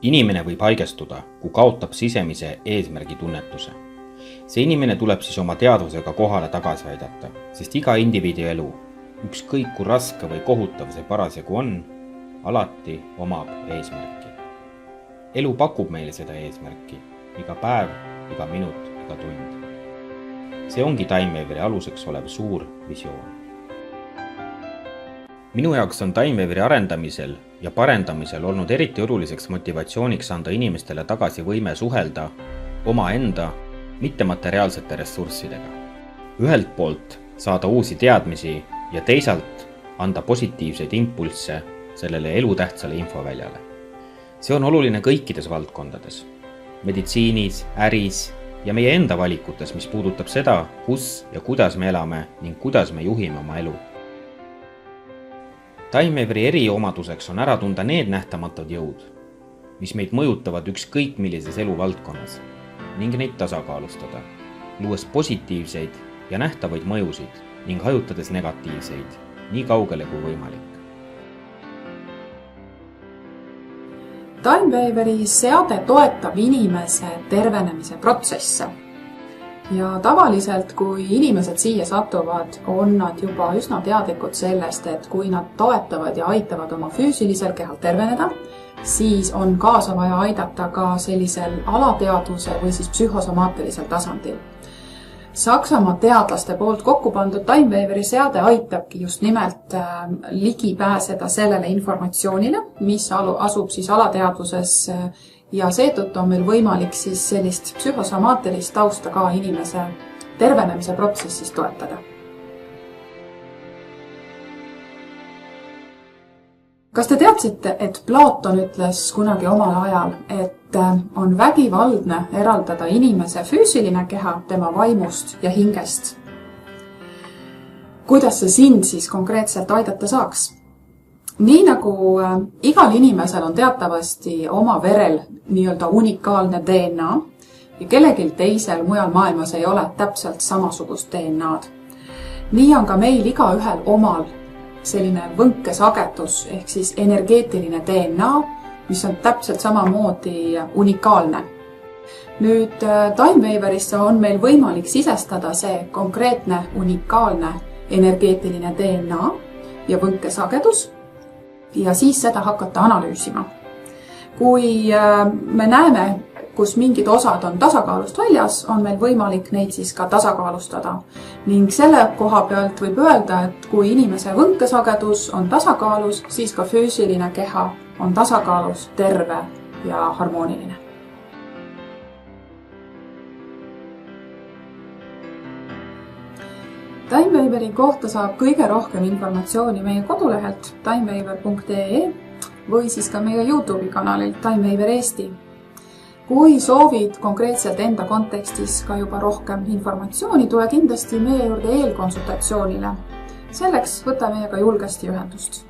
Inimene võib haigestuda, kui kaotab sisemise eesmärgi tunnetuse. See inimene tuleb siis oma teadvusega kohale tagasi aidata, sest iga indiviidi elu, ükskõik kui raske või kohutav see parasjagu on, alati omab eesmärki. Elu pakub meile seda eesmärki, iga päev, iga minut, iga tund. See ongi Timewaveri aluseks olev suur visioon. Minu jaoks on Timewaveri arendamisel ja parendamisel olnud eriti oluliseks motivatsiooniks anda inimestele tagasi võime suhelda omaenda mittemateriaalsete ressurssidega. Ühelt poolt saada uusi teadmisi ja teisalt anda positiivseid impulsse sellele elutähtsale infoväljale. See on oluline kõikides valdkondades, meditsiinis, äris ja meie enda valikutes, mis puudutab seda, kus ja kuidas me elame ning kuidas me juhime oma elu. Timewaveri eriomaduseks on ära tunda need nähtamatud jõud, mis meid mõjutavad ükskõik millises eluvaldkonnas ning neid tasakaalustada, luues positiivseid ja nähtavaid mõjusid ning hajutades negatiivseid, nii kaugele kui võimalik. Timewaveri seade toetab inimese tervenemise protsesse. Ja tavaliselt, kui inimesed siia satuvad, on nad juba üsna teadlikud sellest, et kui nad toetavad ja aitavad oma füüsilisel kehal terveneda, siis on kaasa vaja aidata ka sellisel alateadvuse või siis psühhosomaatilisel tasandil. Saksamaa teadlaste poolt kokku pandud Timewaveri seade aitabki just nimelt ligi pääseda sellele informatsioonile, mis asub siis alateadvuses ja seetõttu on meil võimalik siis sellist psühhosomaatilist tausta ka inimese tervenemise protsessis toetada. Kas te teadsite, et Platon ütles kunagi omal ajal, et on vägivaldne eraldada inimese füüsiline keha tema vaimust ja hingest? Kuidas see sind siis konkreetselt aidata saaks? Nii nagu igal inimesel on teatavasti oma verel nii-öelda unikaalne DNA ja kellegil teisel mujal maailmas ei ole täpselt samasugust DNA-d. Nii on ka meil igaühel omal selline võnkesagedus ehk siis energeetiline DNA, mis on täpselt samamoodi unikaalne. Nüüd Timewaverisse on meil võimalik sisestada see konkreetne unikaalne energeetiline DNA ja võnkesagedus ja siis seda hakata analüüsima. Kui me näeme, kus mingid osad on tasakaalust väljas, on meil võimalik neid siis ka tasakaalustada. Ning selle koha pealt võib öelda, et kui inimese võnkesagedus on tasakaalus, siis ka füüsiline keha on tasakaalus, terve ja harmooniline. Timewaveri kohta saab kõige rohkem informatsiooni meie kodulehelt timewaver.ee või siis ka meie YouTube'i kanalilt Timewaver Eesti. Kui soovid konkreetselt enda kontekstis ka juba rohkem informatsiooni, tule kindlasti meie juurde eelkonsultatsioonile. Selleks võta meiega julgesti ühendust.